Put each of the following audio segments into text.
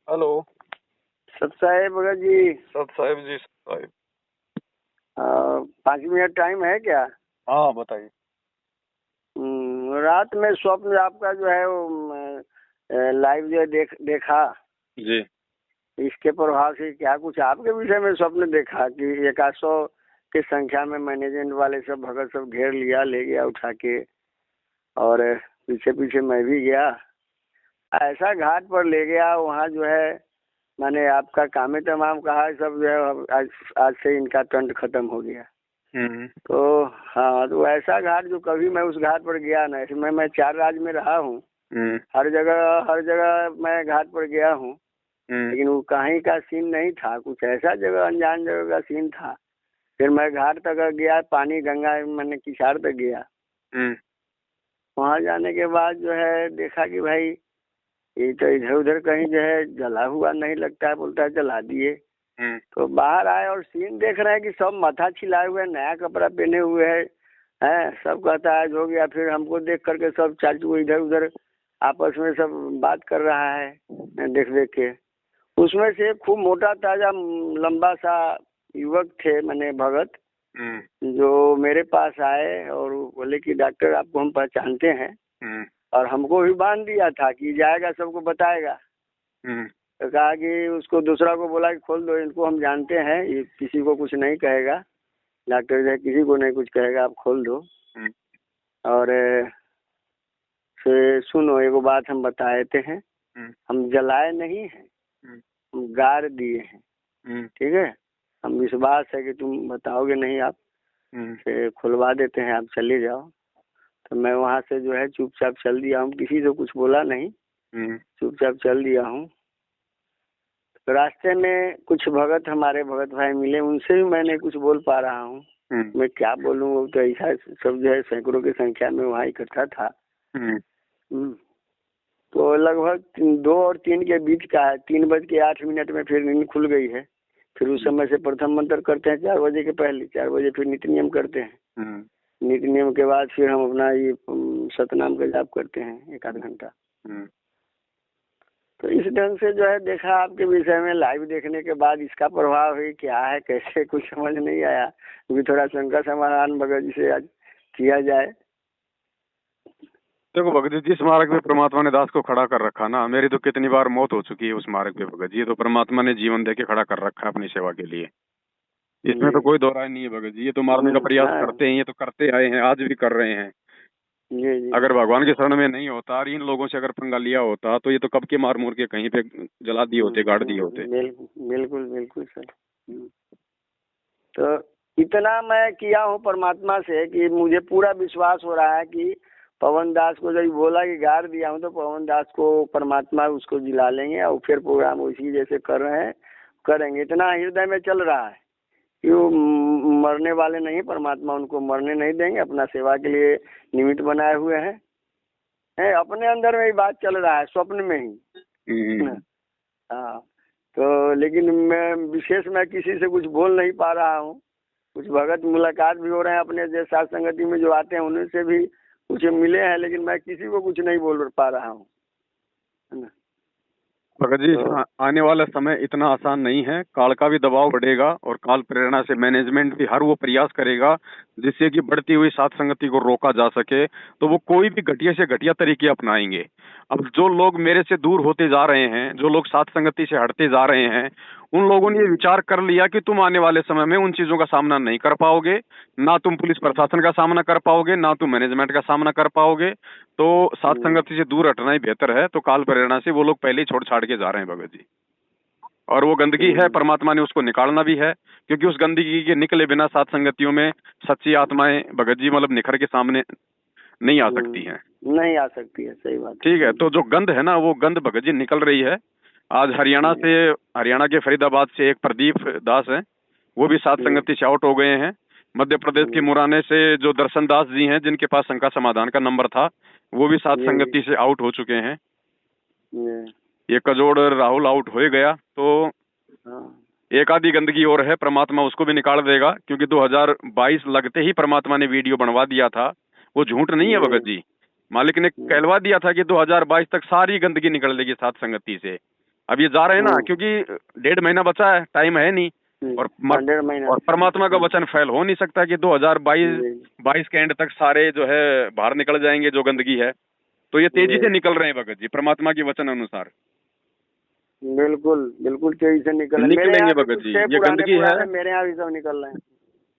Hello. सत साहेब भगत जी। सत साहिब जी Sahib. 5 minute time है क्या? हाँ बताइए। रात में स्वप्न आपका जो है वो लाइव जो है देखा। जी। इसके प्रभाव से क्या कुछ आपके विषय में स्वप्न देखा कि 100 की संख्या में मैनेजमेंट वाले सब भगत सब घेर लिया, ले गया उठा के, और पीछे पीछे मैं भी गया। ऐसा घाट पर ले गया, वहाँ जो है मैंने आपका काम तमाम कहा, सब जो है आज से इनका टंट खत्म हो गया। तो हाँ, तो ऐसा घाट जो कभी मैं उस घाट पर गया ना, इसमें मैं 4 राज्य में रहा हूँ। हर जगह मैं घाट पर गया हूँ, लेकिन वो कहीं का सीन नहीं था, कुछ ऐसा जगह अनजान जगह का सीन था। फिर मैं घाट तक गया, पानी गंगा मैंने किसार तक गया। वहाँ जाने के बाद जो है देखा कि भाई ये तो इधर उधर कहीं जो है जला हुआ नहीं लगता है, बोलता है जला दिए। तो बाहर आए और सीन देख रहे हैं कि सब माथा छिलाए हुए, नया कपड़ा पहने हुए हैं, सब कहता है हो गया। फिर हमको देख करके सब चाचू इधर उधर आपस में सब बात कर रहा है देख देख के। उसमें से खूब मोटा ताजा लंबा सा युवक थे, मैंने भगत, जो मेरे पास आए और बोले कि डॉक्टर आपको हम पहचानते हैं, और हमको भी बांध दिया था कि जाएगा सबको बताएगा। तो कहा कि उसको दूसरा को बोला कि खोल दो, इनको हम जानते हैं, ये किसी को कुछ नहीं कहेगा, डॉक्टर जो है किसी को नहीं कुछ कहेगा, आप खोल दो। और सुनो, एगो बात हम बताते हैं, हम जलाए नहीं हैं, हम गाड़ दिए हैं, ठीक है? हम विश्वास है कि तुम बताओगे नहीं, आप से खुलवा देते हैं, आप चले जाओ। तो मैं वहाँ से जो है चुपचाप चल दिया हूँ, किसी से कुछ बोला नहीं, चुपचाप चल दिया हूँ। तो रास्ते में कुछ भगत, हमारे भगत भाई मिले, उनसे भी मैंने कुछ बोल पा रहा हूँ। मैं क्या बोलूँ, वो तो ऐसा सब जो है सैकड़ों की संख्या में वहाँ इकट्ठा था। तो लगभग 2 और 3 के बीच का है, 3:08 में फिर नींद खुल गई है। फिर उस समय से प्रथम मंत्र करते हैं 4 बजे के पहले, 4 बजे फिर नित्य नियम करते हैं। नित्य नियम के बाद फिर हम अपना ये सतनाम का जाप करते हैं 1 आध घंटा। तो इस ढंग से जो है देखा आपके विषय में, लाइव देखने के बाद इसका प्रभाव है क्या है कैसे, कुछ समझ नहीं आया, क्योंकि थोड़ा शंका समाधान भगत जी से आज किया जाए। देखो भगत जी, जिस मार्ग में परमात्मा ने दास को खड़ा कर रखा ना, मेरी तो कितनी बार मौत हो चुकी है उस मार्ग पे भगत जी। ये तो परमात्मा ने जीवन देके खड़ा कर रखा है अपनी सेवा के लिए, इसमें तो कोई दो राय नहीं है भगत जी। ये तो मारने का प्रयास करते हैं, ये तो करते आए हैं, आज भी कर रहे हैं। अगर भगवान के शरण में नहीं होता और इन लोगों से अगर पंगा लिया होता तो ये तो कब के मार मूर के कहीं पे जला दिए होते, गाड़ दिए होते। बिल्कुल बिल्कुल सर। तो इतना मैं किया हूँ परमात्मा से कि मुझे पूरा विश्वास हो रहा है कि पवन दास को जब बोला कि गाड़ दिया हूँ, तो पवन दास को परमात्मा उसको जिला लेंगे और फिर प्रोग्राम उसी जैसे कर रहे हैं, करेंगे। इतना हृदय में चल रहा है कि वो मरने वाले नहीं, परमात्मा उनको मरने नहीं देंगे, अपना सेवा के लिए निमित्त बनाए हुए हैं। अपने अंदर में ही बात चल रहा है, स्वप्न में ही। हाँ, तो लेकिन मैं विशेष मैं किसी से कुछ बोल नहीं पा रहा हूँ। कुछ भगत मुलाकात भी हो रहे हैं अपने जैसे साथ संगति में जो आते हैं, उनसे भी कुछ मिले हैं, लेकिन मैं किसी को कुछ नहीं बोल पा रहा हूँ, है ना। भगत जी, आने वाला समय इतना आसान नहीं है, काल का भी दबाव बढ़ेगा और काल प्रेरणा से मैनेजमेंट भी हर वो प्रयास करेगा जिससे कि बढ़ती हुई साथ संगति को रोका जा सके। तो वो कोई भी घटिया से घटिया तरीके अपनाएंगे। अब जो लोग मेरे से दूर होते जा रहे हैं, जो लोग साथ संगति से हटते जा रहे हैं, उन लोगों ने ये विचार कर लिया कि तुम आने वाले समय में उन चीजों का सामना नहीं कर पाओगे, ना तुम पुलिस प्रशासन का सामना कर पाओगे, ना तुम मैनेजमेंट का सामना कर पाओगे। तो साथ संगति से दूर हटना ही बेहतर है। तो काल प्रेरणा से वो लोग पहले ही छोड़ छाड़ के जा रहे हैं भगत जी। और वो गंदगी है, परमात्मा ने उसको निकालना भी है, क्योंकि उस गंदगी के निकले बिना साथ संगतियों में सच्ची आत्माएं भगत जी मतलब निखर के सामने नहीं आ सकती हैं। नहीं आ सकती है, सही बात। ठीक है, तो जो गंध है ना, वो गंध भगत जी निकल रही है। आज हरियाणा के फरीदाबाद से एक प्रदीप दास है, वो भी साथ संगति से आउट हो गए हैं। मध्य प्रदेश के मुराने से जो दर्शन दास जी हैं, जिनके पास शंका समाधान का नंबर था, वो भी साथ संगति से आउट हो चुके हैं। ये कजोड़ राहुल आउट हो गया, तो एक आधी गंदगी और है, परमात्मा उसको भी निकाल देगा। क्योंकि 2022 लगते ही परमात्मा ने वीडियो बनवा दिया था, वो झूठ नहीं है भगत जी। मालिक ने कहलवा दिया था कि 2022 तक सारी गंदगी निकल लेगी साथ संगति से। अब ये जा रहे हैं ना, क्योंकि 1.5 महीना बचा है, टाइम है नहीं, और 1.5 महीना और परमात्मा का वचन फैल हो नहीं सकता कि 2022 के एंड तक सारे जो है बाहर निकल जाएंगे जो गंदगी है। तो ये तेजी से निकल रहे हैं भगत जी, परमात्मा के वचन अनुसार। बिल्कुल बिल्कुल तेजी से निकलेंगे भगत जी, ये गंदगी है, मेरे यहाँ भी सब निकल रहे हैं।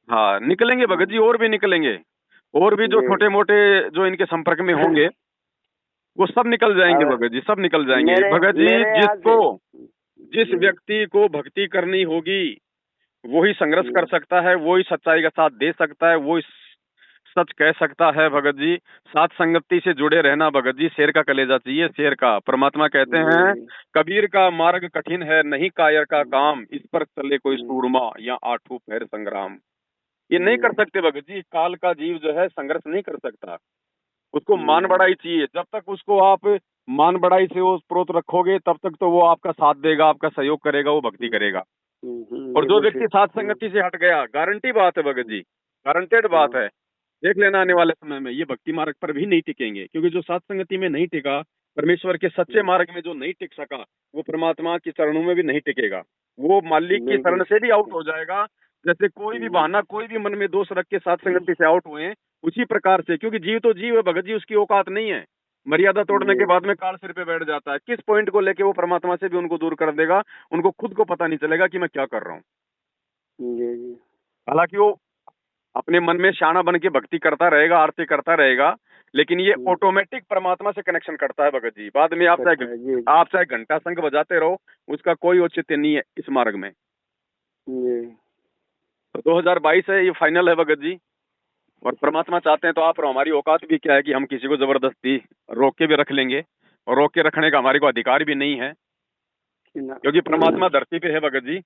हाँ निकलेंगे भगत जी, और भी निकलेंगे, और भी जो छोटे मोटे जो इनके संपर्क में होंगे वो सब निकल जाएंगे भगत जी, सब निकल जाएंगे भगत जी। जिस व्यक्ति को भक्ति करनी होगी वो ही संघर्ष कर सकता है, वो ही सच्चाई का साथ दे सकता है, वो ही सच कह सकता है भगत जी। साथ संगति से जुड़े रहना भगत जी, शेर का कलेजा चाहिए, शेर का। परमात्मा कहते हैं कबीर का मार्ग कठिन है, नहीं कायर का काम, इस पर चले कोई सूरमा या आठों पैर संग्राम। ये नहीं कर सकते भगत जी, काल का जीव जो है संघर्ष नहीं कर सकता, उसको मान बढ़ाई चाहिए। जब तक उसको आप मान बढ़ाई से वो प्रोत रखोगे तब तक तो वो आपका साथ देगा, आपका सहयोग करेगा, वो भक्ति करेगा। और जो व्यक्ति साथ संगति से हट गया, गारंटी बात है भगत जी, गारंटेड बात है, देख लेना आने वाले समय में ये भक्ति मार्ग पर भी नहीं टिकेंगे। क्योंकि जो साथ संगति में नहीं टिका, परमेश्वर के सच्चे मार्ग में जो नहीं टिक सका, वो परमात्मा के चरणों में भी नहीं टिकेगा, वो मालिक की शरण से भी आउट हो जाएगा। जैसे कोई भी बहाना, कोई भी मन में दोष रख के साथ संगति से आउट हुए, उसी प्रकार से, क्योंकि जीव तो जीव है भगत जी, उसकी औकात नहीं है। मर्यादा तोड़ने के बाद में काल सिर पे बैठ जाता है, किस पॉइंट को लेके वो परमात्मा से भी उनको दूर कर देगा, उनको खुद को पता नहीं चलेगा कि मैं क्या कर रहा हूँ। हालांकि वो अपने मन में शाना बन के भक्ति करता रहेगा, आरती करता रहेगा, लेकिन ये ऑटोमेटिक परमात्मा से कनेक्शन करता है भगत जी। बाद में आप चाहे घंटा शंख बजाते रहो, उसका कोई औचित्य नहीं है इस मार्ग में। तो 2022 है, ये फाइनल है भगत जी, और परमात्मा चाहते हैं तो आप, और हमारी औकात भी क्या है कि हम किसी को जबरदस्ती रोक के भी रख लेंगे, और रोक के रखने का हमारे को अधिकार भी नहीं है, क्योंकि परमात्मा धरती पे है भगत जी।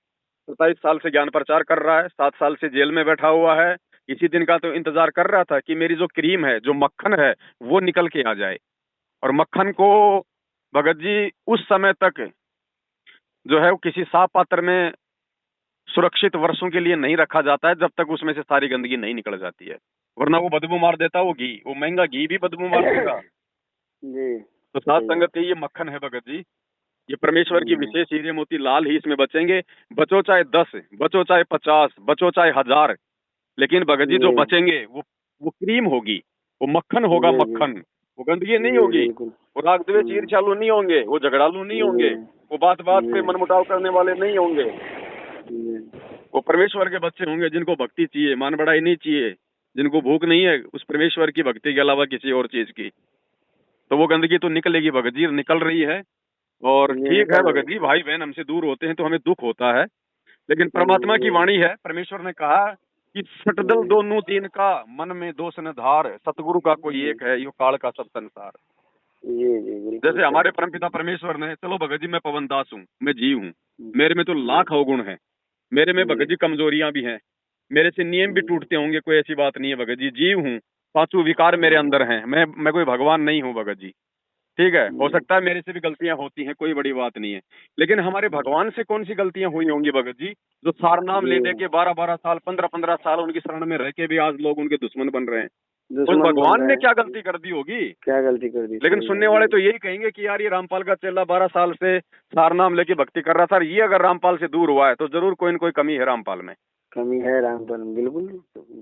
27 साल से ज्ञान प्रचार कर रहा है, 7 साल से जेल में बैठा हुआ है, इसी दिन का तो इंतजार कर रहा था कि मेरी जो क्रीम है, जो मक्खन है, वो निकल के आ जाए। और मक्खन को भगत जी उस समय तक जो है वो किसी साफ पात्र में सुरक्षित वर्षों के लिए नहीं रखा जाता है, जब तक उसमें से सारी गंदगी नहीं निकल जाती है, वरना वो बदबू मार देता, वो घी, वो महंगा घी भी बदबू मार देगा। तो साथ संगत ये मक्खन है भगत जी, ये परमेश्वर की विशेष हीरे मोती लाल ही इसमें बचेंगे। बचो चाहे 10, बचो चाहे 50, बचो चाहे 1000, लेकिन भगत जी जो बचेंगे वो क्रीम होगी, वो मक्खन होगा, मक्खन, वो गंदगी नहीं होगी, वो राग द्वेष ईर्ष्यालु नहीं होंगे, वो झगड़ालू नहीं होंगे, वो बात बात पे मनमुटाव करने वाले नहीं होंगे, वो परमेश्वर के बच्चे होंगे जिनको भक्ति चाहिए, मान बढ़ाई नहीं चाहिए, जिनको भूख नहीं है उस परमेश्वर की भक्ति के अलावा किसी और चीज की। तो वो गंदगी तो निकलेगी भगत जी, निकल रही है। और ठीक है भगत जी, भाई बहन हमसे दूर होते हैं तो हमें दुख होता है, लेकिन परमात्मा की वाणी है, परमेश्वर ने कहा कि सटदल दोनों तीन का, मन में दोष न धार, सतगुरु का कोई एक है, यो काल का सब संसार। जैसे हमारे परमपिता परमेश्वर ने, चलो भगत जी मैं पवन दास हूँ, मैं जीव हूँ, मेरे में तो लाख अवगुण है, मेरे में भगत जी कमजोरियां भी हैं, मेरे से नियम भी टूटते होंगे, कोई ऐसी बात नहीं है भगत जी, जीव हूँ, 5 विकार मेरे अंदर हैं, मैं कोई भगवान नहीं हूँ भगत जी, ठीक है, हो सकता है मेरे से भी गलतियां होती हैं, कोई बड़ी बात नहीं है, लेकिन हमारे भगवान से कौन सी गलतियां हुई होंगी भगत जी, जो सार नाम ले दे के 12-12 साल 15-15 साल उनकी शरण में रह के भी आज लोग उनके दुश्मन बन रहे हैं। उस भगवान ने क्या गलती कर दी होगी, क्या गलती कर दी, लेकिन सुनने वाले तो यही कहेंगे कि यार ये रामपाल का चेला 12 साल से सार नाम लेके भक्ति कर रहा था, ये अगर रामपाल से दूर हुआ है तो जरूर कोई न कोई कमी है रामपाल में, कमी है रामपाल में, बिल्कुल।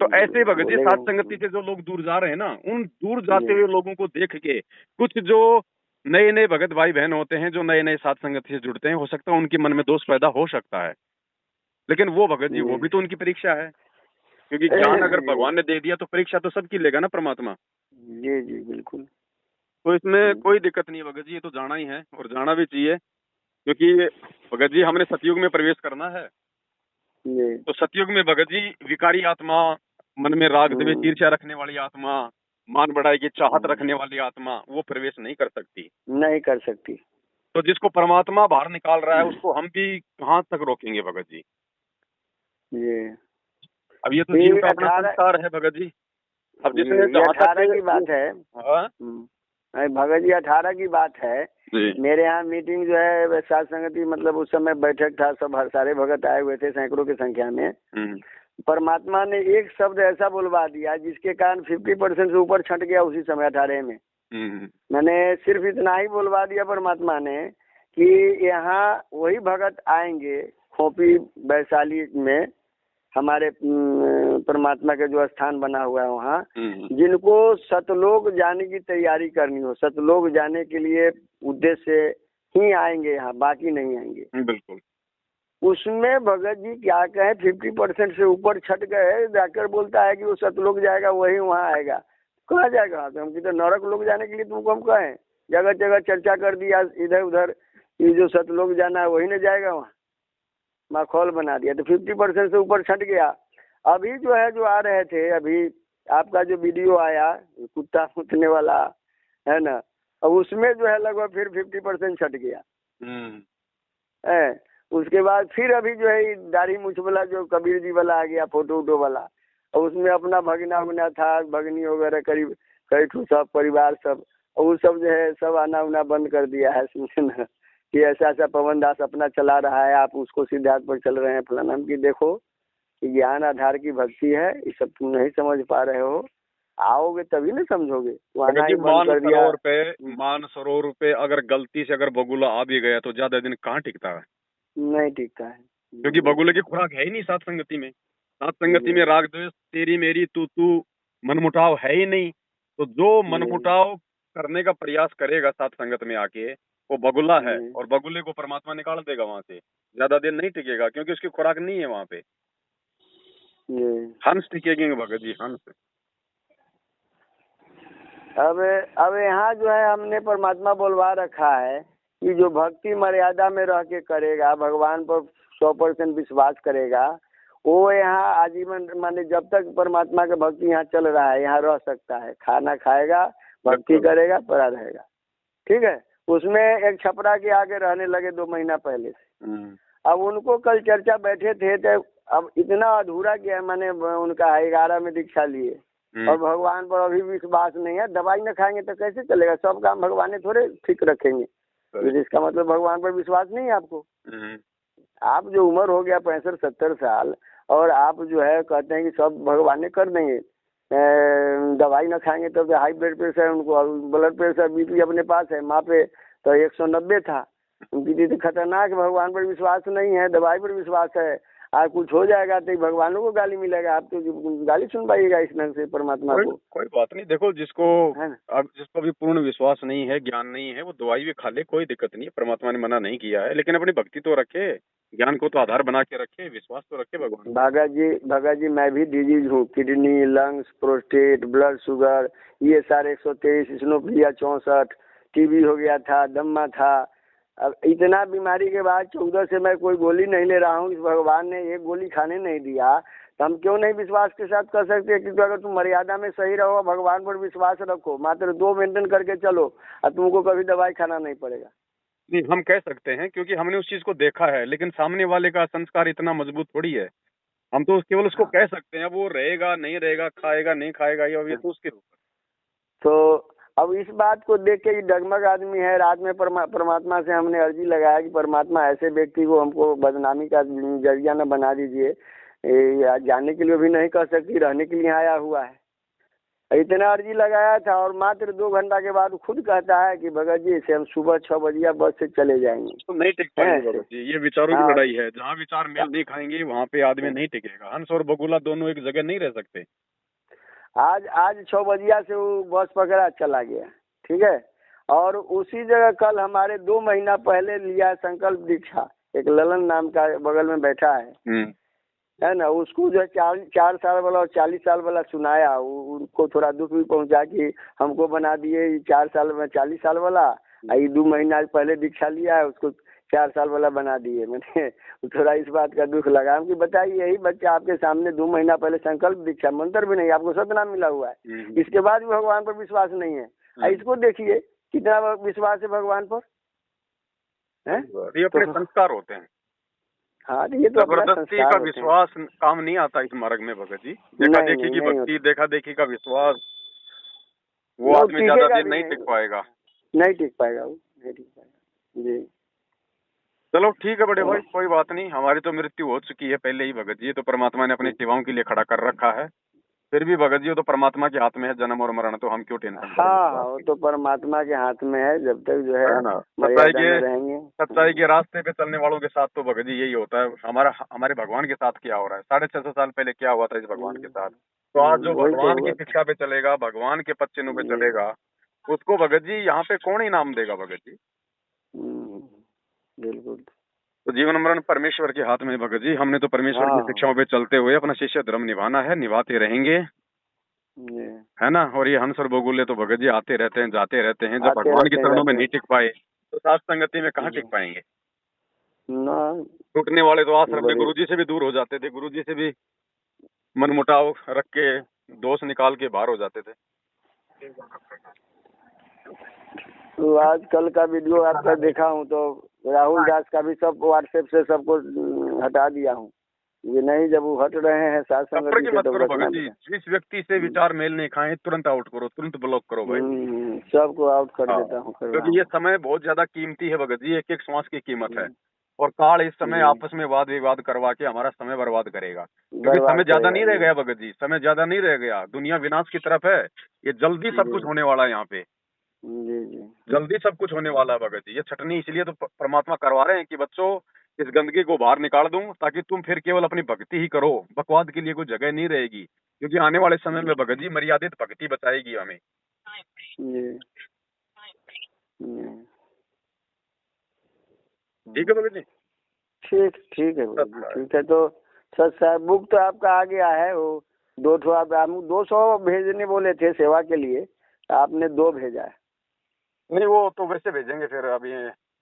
तो ऐसे ही भगत जी साथ संगति से जो लोग दूर जा रहे हैं ना, उन दूर जाते हुए लोगों को देख के कुछ जो नए नए भगत भाई बहन होते हैं, जो नए नए साथ संगति से जुड़ते हैं, हो सकता है उनके मन में दोष पैदा हो सकता है, लेकिन वो भगत जी वो भी तो उनकी परीक्षा है, क्योंकि ज्ञान अगर भगवान ने दे दिया तो परीक्षा तो सबकी लेगा ना परमात्मा। जी जी बिल्कुल। तो इसमें कोई दिक्कत नहीं है भगत जी, ये तो जाना ही है और जाना भी चाहिए, क्योंकि भगत जी हमने सतयुग में प्रवेश करना है। तो सतयुग में भगत जी विकारी आत्मा, मन में राग द्वेष ईर्ष्या रखने वाली आत्मा, मान बढ़ाई की चाहत रखने वाली आत्मा, वो प्रवेश नहीं कर सकती, नहीं कर सकती। तो जिसको परमात्मा बाहर निकाल रहा है उसको हम भी कहाँ तक रोकेंगे भगत जी। अब ये तो जीव का अपना संस्कार है भगत जी। अब जिसने 18 की बात है भगत जी, 18 की बात है, मेरे यहाँ मीटिंग जो है साथ संगति, मतलब उस समय बैठक था, सब सारे भगत आए हुए थे सैकड़ों की संख्या में। परमात्मा ने एक शब्द ऐसा बुलवा दिया जिसके कारण 50% से ऊपर छंट गया उसी समय 18 में। मैंने सिर्फ इतना ही बुलवा दिया परमात्मा ने कि यहाँ वही भगत आएंगे खोपी वैशाली में, हमारे परमात्मा के जो स्थान बना हुआ है वहाँ, जिनको सतलोक जाने की तैयारी करनी हो, सतलोक जाने के लिए उद्देश्य ही आएंगे यहाँ, बाकी नहीं आएंगे। बिल्कुल। उसमें भगत जी क्या कहें, 50% से ऊपर छट गए। डॉक्टर बोलता है कि वो सतलोक जाएगा, वही वहाँ आएगा। कहाँ जाएगा वहाँ पे? हम तो नरक लोग जाने के लिए तुमको हम कहें? जगह जगह चर्चा कर दिया इधर उधर, ये जो सतलोक जाना है वही न जाएगा वहाँ, माखौल बना दिया। तो 50% से ऊपर छट गया। अभी जो है, जो आ रहे थे अभी, आपका जो वीडियो आया कुत्ता मुतने वाला है ना, अब उसमें जो है लगभग फिर 50% छट गया है। उसके बाद फिर अभी जो है दाढ़ी मूछ वाला जो कबीर जी वाला आ गया, फोटो वोटो वाला, और उसमें अपना भगना उगना था, भगनी वगैरह करीब कई सब परिवार सब, और वो सब जो है सब आना उना बंद कर दिया है। सुने ना कि ऐसा ऐसा पवन दास अपना चला रहा है, आप उसको सिद्धार्थ पर चल रहे हैं फलाना। की देखो कि ज्ञान आधार की भक्ति है, ये सब तुम नहीं समझ पा रहे हो, आओगे तभी ना समझोगे। मानसरोवर पे अगर गलती से अगर बगुला आ भी गया तो ज्यादा दिन कहाँ टिकता है? नहीं टिकता है, क्योंकि बगुले की खुराक है ही नहीं सात संगति में। सात संगति में राग द्वेष, तेरी मेरी तू मनमुटाव है ही नहीं। तो जो मनमुटाव करने का प्रयास करेगा सात संगत में आके, वो बगुला है, और बगुले को परमात्मा निकाल देगा वहां से। ज्यादा दिन नहीं टिकेगा, क्योंकि उसकी खुराक नहीं है वहां पे। हंस टिकेंगे भगत जी, हंस। अब यहाँ जो है हमने परमात्मा बोलवा रखा है कि जो भक्ति मर्यादा में रह के करेगा, भगवान पर 100% विश्वास करेगा, वो यहाँ आजीवन, माने जब तक परमात्मा का भक्ति यहाँ चल रहा है यहाँ रह सकता है। खाना खाएगा, भक्ति करेगा, पड़ा रहेगा। ठीक है। उसमें एक छपरा के आगे रहने लगे 2 महीना पहले से। अब उनको कल चर्चा बैठे थे, तो अब इतना अधूरा क्या है, माने उनका 11 में दीक्षा लिए और भगवान पर अभी विश्वास नहीं है। दवाई न खाएंगे तो कैसे चलेगा? सब काम भगवान ने थोड़े ठीक रखेंगे। तो इसका मतलब भगवान पर विश्वास नहीं है आपको। आप जो उम्र हो गया 65-70 साल, और आप जो है कहते हैं कि सब भगवान ने कर देंगे, दवाई न खाएंगे तो हाई ब्लड प्रेशर है उनको, ब्लड प्रेशर बीपी अपने पास है, माँ पे तो 190 था। उनकी तो खतरनाक, भगवान पर विश्वास नहीं है, दवाई पर विश्वास है। आज कुछ हो जाएगा तो भगवानों को गाली मिलेगा, आप तो गाली सुन पाइएगा इस ढंग से परमात्मा को। कोई बात नहीं। देखो, जिसको अभी पूर्ण विश्वास नहीं है, ज्ञान नहीं है, वो दवाई भी खा ले, कोई दिक्कत नहीं है। परमात्मा ने मना नहीं किया है, लेकिन अपनी भक्ति तो रखे, ज्ञान को तो आधार बना के रखे, विश्वास तो रखे भगवान। भगत जी मैं भी डिजीज हूँ, kidney, lungs, prostate, blood sugar, ये सारे 123, स्नोफिलिया 64, टीबी हो गया था, दम्मा था। अब इतना बीमारी के बाद 14 से मैं कोई गोली नहीं ले रहा हूँ। इस भगवान ने एक गोली खाने नहीं दिया, तो हम क्यों नहीं विश्वास के साथ कर सकते? क्योंकि अगर तुम मर्यादा में सही रहो, भगवान पर विश्वास रखो, मात्र 2 मेंटेन करके चलो, और तुमको कभी दवाई खाना नहीं पड़ेगा। नहीं, हम कह सकते हैं क्योंकि हमने उस चीज को देखा है, लेकिन सामने वाले का संस्कार इतना मजबूत थोड़ी है। हम तो केवल उसको कह सकते हैं, वो रहेगा नहीं रहेगा, खाएगा नहीं खाएगा, ये तो उसके ऊपर। तो अब इस बात को देख के डगमग आदमी है, रात में परमात्मा से हमने अर्जी लगाया कि परमात्मा ऐसे व्यक्ति को हमको बदनामी का जरिया न बना दीजिए। जाने के लिए भी नहीं कह सकती, रहने के लिए आया हुआ है। इतना अर्जी लगाया था, और मात्र 2 घंटा के बाद खुद कहता है कि भगत जी से हम सुबह 6 बजे बस से चले जाएंगे। तो नहीं टिक पाएंगे भगत जी, ये विचारों की लड़ाई है। जहाँ विचार मेल नहीं खाएंगे वहाँ पे आदमी नहीं टिकेगा। हंस और बगुला दोनों एक जगह नहीं रह सकते। आज 6 बजिया से वो बस पकड़ा चला गया। ठीक है। और उसी जगह कल हमारे 2 महीना पहले लिया संकल्प दीक्षा, एक ललन नाम का बगल में बैठा है ना, उसको जो 4 साल वाला और 40 साल वाला सुनाया, उनको थोड़ा दुख भी पहुंचा कि हमको बना दिए 4 साल में 40 साल वाला, ये 2 महीना पहले दीक्षा लिया है, उसको 4 साल वाला बना दिए। मैंने थोड़ा इस बात का दुख लगा कि बताइए, यही बच्चा आपके सामने 2 महीना पहले संकल्प दीक्षा, मंत्र भी नहीं, आपको सतनाम मिला हुआ है, इसके बाद भी भगवान पर विश्वास नहीं है। इसको देखिए कितना विश्वास है भगवान पर। ये अपने संस्कार होते हैं। हाँ, ये तो जबरदस्ती का विश्वास काम नहीं आता इस मार्ग में भगत जी। देखा देखी की भक्ति, देखा देखी का विश्वास, वो आदमी ज्यादा दिन नहीं टिक पाएगा। नहीं टिक पाएगा, वो नहीं टिक पाएगा जी। चलो ठीक है बड़े भाई, कोई बात नहीं। हमारी तो मृत्यु हो चुकी है पहले ही भगत जी, तो परमात्मा ने अपनी सेवाओं के लिए खड़ा कर रखा है। फिर भी भगत जी वो तो परमात्मा के हाथ में है जन्म और मरण, तो हम क्यों टेंशन करें? हाँ, वो तो परमात्मा के हाथ में है, जब तक जो है ना, मर्यादा में रहेंगे। सच्चाई के रास्ते पे चलने वालों के साथ तो भगत जी यही होता है। हमारे भगवान के साथ क्या हो रहा है, 650 साल पहले क्या हुआ था इस भगवान के साथ। तो आज जो वही तो भगवान हुआ की था। शिक्षा पे चलेगा, भगवान के पद चिन्हों पे जी। चलेगा, उसको भगत जी यहाँ पे कौन इनाम देगा भगत जी? हम्म, बिल्कुल। तो जीवन मरण परमेश्वर के हाथ में है भगत जी। हमने तो परमेश्वर की हाँ, शिक्षाओं पे चलते हुए अपना शिष्य धर्म निभाना है, निभाते रहेंगे, जी। है ना। और ये हंस और बगुले तो भगत जी आते रहते हैं, जाते रहते हैं। जब आते भगवान के रहते हैं, चरणों में जाते नहीं टिक पाए तो साथ संगति में कहाँ टिक हैं। पाएंगे? ना, टूटने वाले तो आश्रम में बड़े गुरुजी से भी दूर हो जाते थे, गुरुजी से भी मनमुटाव रख के दोष निकाल के बाहर हो जाते थे। तो आजकल का वीडियो आपका देखा हूँ तो राहुल दास का भी सब व्हाट्सएप से सबको हटा दिया हूँ। ये नहीं, जब वो हट रहे हैं साथ सफर संगति की से मत तो करो रखना भगत जी, पड़ेगा। जिस व्यक्ति से विचार मेल नहीं खाए तुरंत आउट करो, तुरंत ब्लॉक करो भाई। सबको आउट कर हाँ, देता हूँ, कर रहा क्योंकि ये हूँ। समय बहुत ज्यादा कीमती है भगत जी, एक एक श्वास की कीमत है। और काल इस समय आपस में वाद विवाद करवा के हमारा समय बर्बाद करेगा, क्योंकि बर्बाद समय ज्यादा करेगा नहीं रह ये। गया भगत जी, समय ज्यादा नहीं रह गया, दुनिया विनाश की तरफ है। ये जल्दी सब कुछ होने वाला है यहाँ पे, जी जी। जल्दी सब कुछ होने वाला है भगत जी। ये छटनी इसलिए तो परमात्मा करवा रहे हैं कि बच्चों इस गंदगी को बाहर निकाल दूं, ताकि तुम फिर केवल अपनी भक्ति ही करो, बकवाद के लिए कोई जगह नहीं रहेगी। क्योंकि आने वाले समय में भगत जी मर्यादित भक्ति बचाएगी हमें। जी। ठीक है भगत जी। ठीक ठीक है बाबू जी, ठीक है। तो सर साहब बुक तो आपका आ गया है, वो 200 आप 200 भेजने बोले थे सेवा के लिए, आपने 2 भेजा है। नहीं वो तो वैसे भेजेंगे, फिर अभी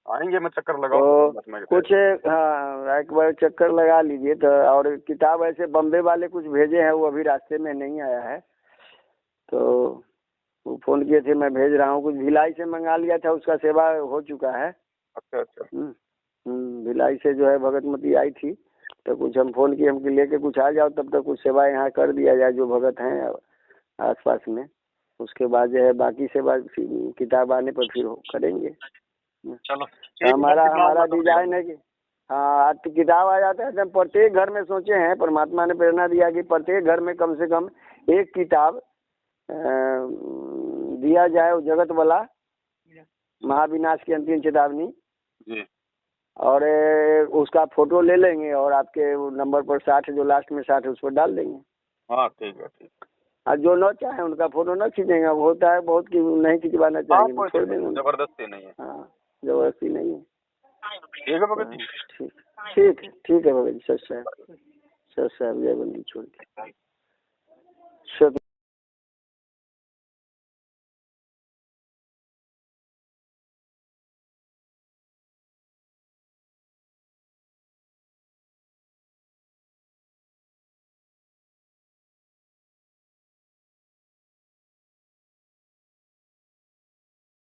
आएंगे, मैं चक्कर लगाऊं तो परमात्मा के कुछ, हाँ, एक बार चक्कर लगा लीजिए। तो और किताब ऐसे बम्बे वाले कुछ भेजे हैं, वो अभी रास्ते में नहीं आया है। तो वो फोन किए थे, मैं भेज रहा हूँ। कुछ भिलाई से मंगा लिया था, उसका सेवा हो चुका है। अच्छा अच्छा। भिलाई से जो है भगतमती आई थी, तो कुछ हम फोन किए, हम कि लेके कुछ आ जाओ, तब तक कुछ सेवा यहाँ कर दिया जाए जो भगत हैं आसपास में। उसके बाद जो है बाकी सेवा किताब आने पर फिर करेंगे। चलो तो हमारा डिजाइन है कि हाँ, तो किताब आ जाता है। तो प्रत्येक घर में सोचे हैं, परमात्मा ने प्रेरणा दिया कि प्रत्येक घर में कम से कम एक किताब दिया जाए, वो जगत वाला महाविनाश की अंतिम चेतावनी जी। और उसका फोटो ले लेंगे और आपके नंबर पर 60 जो लास्ट में 60 है उस पर डाल देंगे। हाँ ठीक है ठीक। और जो न चाहे उनका फोटो न खींचेंगे, वो होता है बहुत कि नहीं खिंचवाना चाहेंगे, कोई छोड़ देंगे। जबरदस्ती नहीं है। हाँ, जबरदस्ती नहीं है। ठीक है भगत जी। ठीक ठीक है भगत जी। सच साहब, जय बंदी छोड़ के।